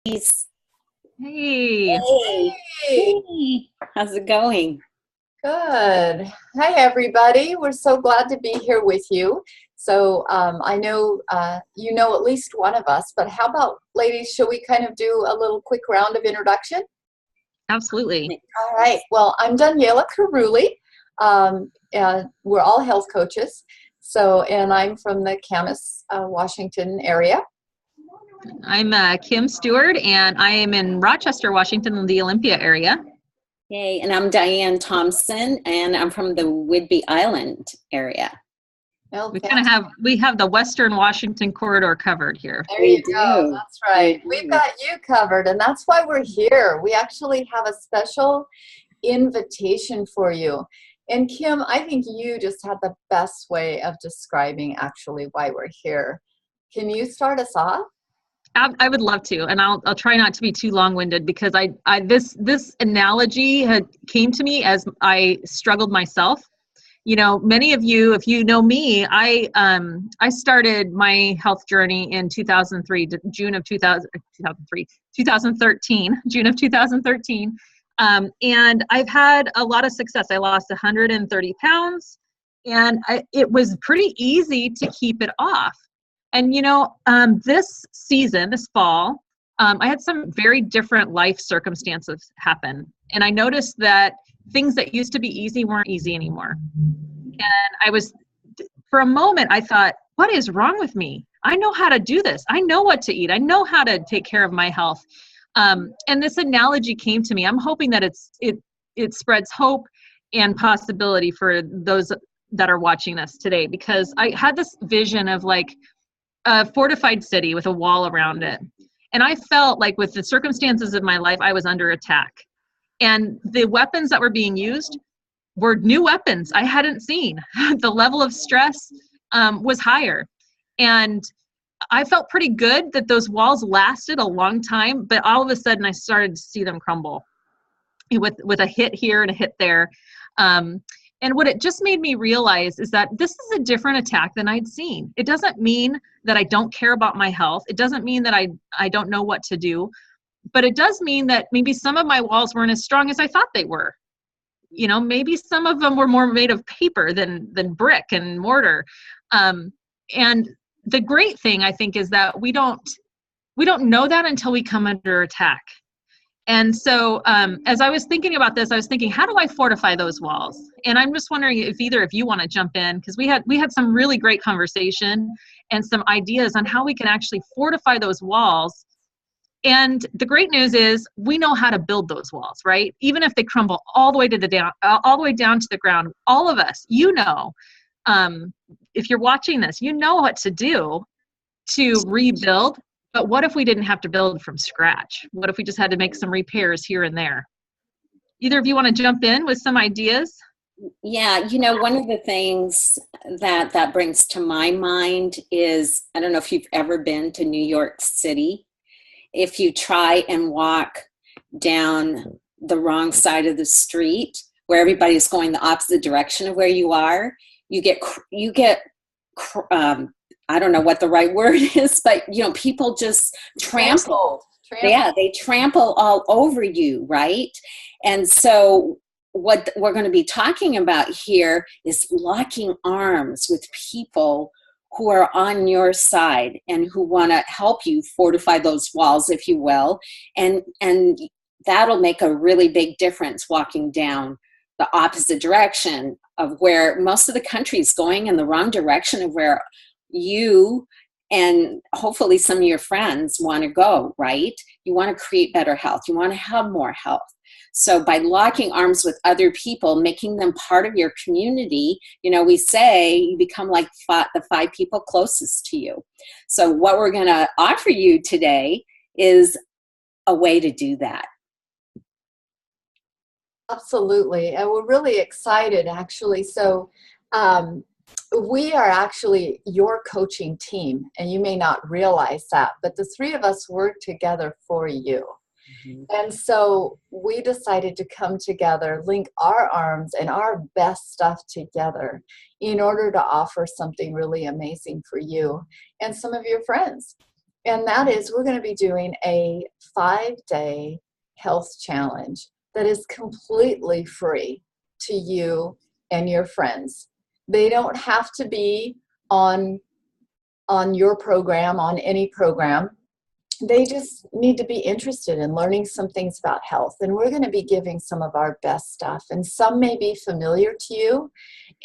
Ladies. Hey. Hey. Hey, Hey. How's it going? good. Hi, everybody. We're so glad to be here with you. So I know you know at least one of us, but how about, ladies, shall we kind of do a little quick round of introduction? Absolutely. All right. Well, I'm Daniela Carulli. We're all health coaches. And I'm from the Camas, Washington area. I'm Kim Stewart, and I am in Rochester, Washington, in the Olympia area. Hey, and I'm Diane Thompson, and I'm from the Whidbey Island area. Well, We have the Western Washington corridor covered here. there you go. That's right. We've got you covered, and that's why we're here. We actually have a special invitation for you. And Kim, I think you just had the best way of describing actually why we're here. Can you start us off? I would love to, and I'll try not to be too long-winded because this analogy came to me as I struggled myself. You know, many of you, if you know me, I started my health journey in 2003, June of 2013, June of 2013. And I've had a lot of success. I lost 130 pounds, and it was pretty easy to keep it off. And, you know, this fall, I had some very different life circumstances happen. And I noticed that things that used to be easy weren't easy anymore. And for a moment, I thought, what is wrong with me? I know how to do this. I know what to eat. I know how to take care of my health. And this analogy came to me. I'm hoping that it spreads hope and possibility for those that are watching us today, because I had this vision of like a fortified city with a wall around it. And I felt like with the circumstances of my life, I was under attack. And the weapons that were being used were new weapons I hadn't seen. The level of stress was higher. And I felt pretty good that those walls lasted a long time, but all of a sudden I started to see them crumble with a hit here and a hit there. And what it just made me realize is that this is a different attack than I'd seen. It doesn't mean that I don't care about my health. It doesn't mean that I don't know what to do, but it does mean that maybe some of my walls weren't as strong as I thought they were. You know, maybe some of them were more made of paper than brick and mortar. And the great thing, I think, is that we don't know that until we come under attack. And so as I was thinking about this, I was thinking, how do I fortify those walls? And I'm just wondering if either of you want to jump in, because we had some really great conversation and some ideas on how we can actually fortify those walls. And the great news is we know how to build those walls, right? Even if they crumble all the way down to the ground, all of us, you know, if you're watching this, you know what to do to rebuild. But what if we didn't have to build from scratch? What if we just had to make some repairs here and there? Either of you want to jump in with some ideas? Yeah, you know, one of the things that brings to my mind is, I don't know if you've ever been to New York City. If you try and walk down the wrong side of the street where everybody's going the opposite direction of where you are, you get I don't know what the right word is, but you know, people just trample. Yeah, they trample all over you, right? And so what we're going to be talking about here is locking arms with people who are on your side and who want to help you fortify those walls, if you will. And that'll make a really big difference walking down the opposite direction of where most of the country is going, in the wrong direction of where you and hopefully some of your friends want to go, right? You want to create better health. You want to have more health. So by locking arms with other people, making them part of your community, you know, we say you become like the 5 people closest to you. So what we're going to offer you today is a way to do that. Absolutely. And we're really excited, actually. So we are actually your coaching team, and you may not realize that, but the 3 of us work together for you. Mm-hmm. And so we decided to come together, link our arms and our best stuff together in order to offer something really amazing for you and some of your friends. And that is, we're going to be doing a 5-day health challenge that is completely free to you and your friends. They don't have to be on your program, on any program. They just need to be interested in learning some things about health. And we're going to be giving some of our best stuff. And some may be familiar to you,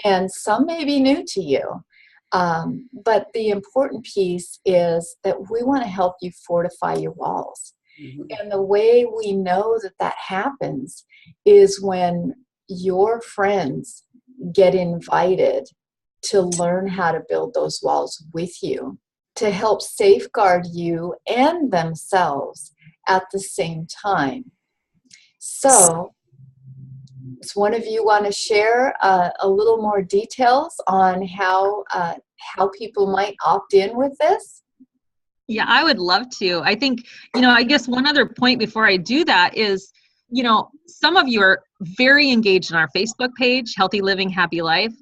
and some may be new to you. But the important piece is that we want to help you fortify your walls. Mm-hmm. And the way we know that that happens is when your friends get invited to learn how to build those walls with you, to help safeguard you and themselves at the same time. So, does one of you want to share a little more details on how people might opt in with this? Yeah, I would love to. I think, I guess one other point before I do that is, some of you are very engaged in our Facebook page, Healthy Living, Happy Life.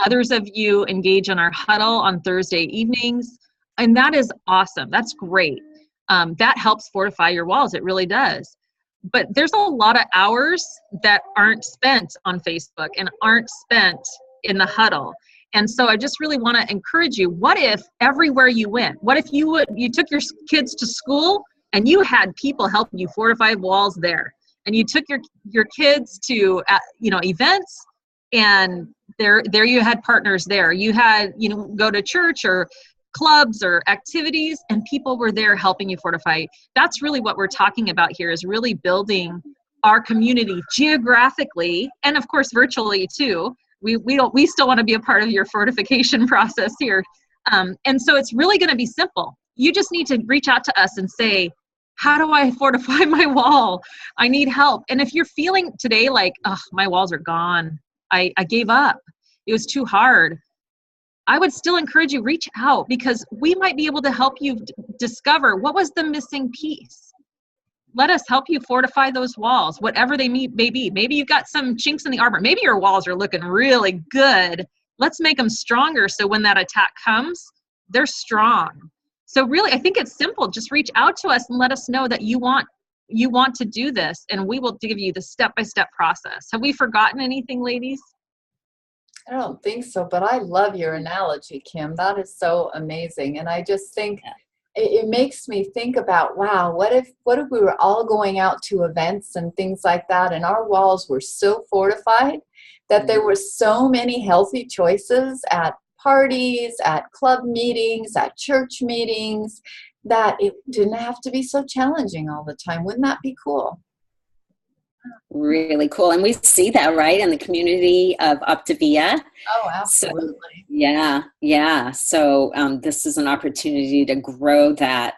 Others of you engage in our huddle on Thursday evenings. And that is awesome. That's great. That helps fortify your walls. It really does. But there's a lot of hours that aren't spent on Facebook and aren't spent in the huddle. And so I just really want to encourage you. What if everywhere you went, what if you took your kids to school and you had people helping you fortify walls there? And you took your kids to events, and there you had partners there. You had go to church or clubs or activities, and people were there helping you fortify. That's really what we're talking about here, is really building our community geographically and of course virtually too. We still want to be a part of your fortification process here. And so it's really going to be simple. You just need to reach out to us and say, how do I fortify my wall? I need help. And if you're feeling today like, oh, my walls are gone, I gave up, it was too hard, I would still encourage you, reach out, because we might be able to help you discover what was the missing piece. Let us help you fortify those walls, whatever they may be. Maybe you've got some chinks in the armor. Maybe your walls are looking really good. Let's make them stronger so when that attack comes, they're strong. So really, I think it's simple. Just reach out to us and let us know that you want to do this, and we will give you the step-by-step process. Have we forgotten anything, ladies? I don't think so, but I love your analogy, Kim. That is so amazing. And I just think it makes me think about, wow, what if we were all going out to events and things like that, and our walls were so fortified that there were so many healthy choices at parties, at club meetings, at church meetings, that it didn't have to be so challenging all the time. Wouldn't that be cool? Really cool. And we see that, right, in the community of Optavia. Oh, absolutely. So, yeah. So this is an opportunity to grow that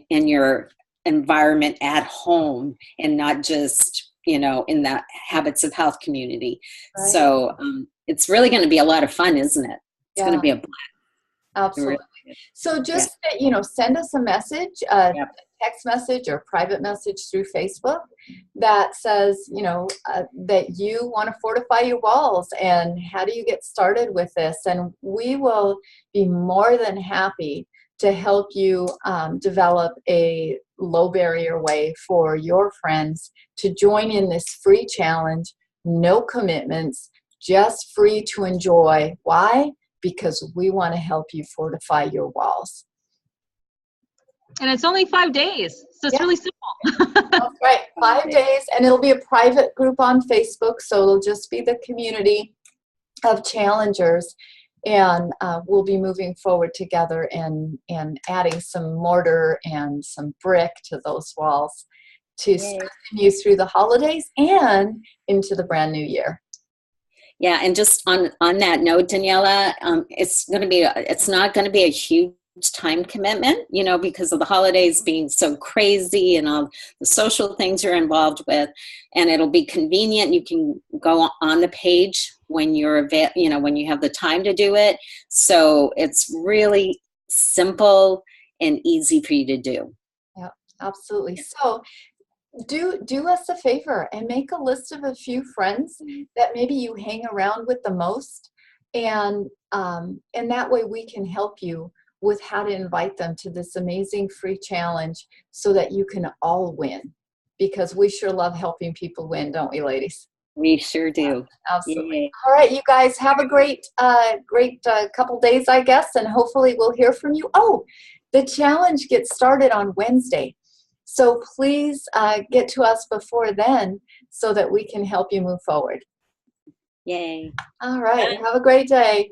in your environment at home, and not just, in the Habits of Health community. Right. So it's really going to be a lot of fun, isn't it? It's going to be a blast. Absolutely. So just, send us a message, text message or private message through Facebook that says, that you want to fortify your walls, and how do you get started with this? And we will be more than happy to help you develop a low barrier way for your friends to join in this free challenge. No commitments, just free to enjoy. Why? Because we want to help you fortify your walls. And it's only 5 days, so it's really simple. That's right, 5 days, and it'll be a private group on Facebook, so it'll just be the community of challengers, and we'll be moving forward together and adding some mortar and some brick to those walls to strengthen you through the holidays and into the brand new year. Yeah, and just on that note, Daniela, it's not going to be a huge time commitment, because of the holidays being so crazy and all the social things you're involved with, and it'll be convenient. You can go on the page when when you have the time to do it. So it's really simple and easy for you to do. Yeah, absolutely. So do us a favor and make a list of a few friends that maybe you hang around with the most, and that way we can help you with how to invite them to this amazing free challenge so that you can all win. Because we sure love helping people win, don't we, ladies? We sure do. Absolutely. Yay. All right, you guys have a great couple days, I guess, and hopefully we'll hear from you. Oh, the challenge gets started on Wednesday. So please get to us before then so that we can help you move forward. Yay. All right. Have a great day.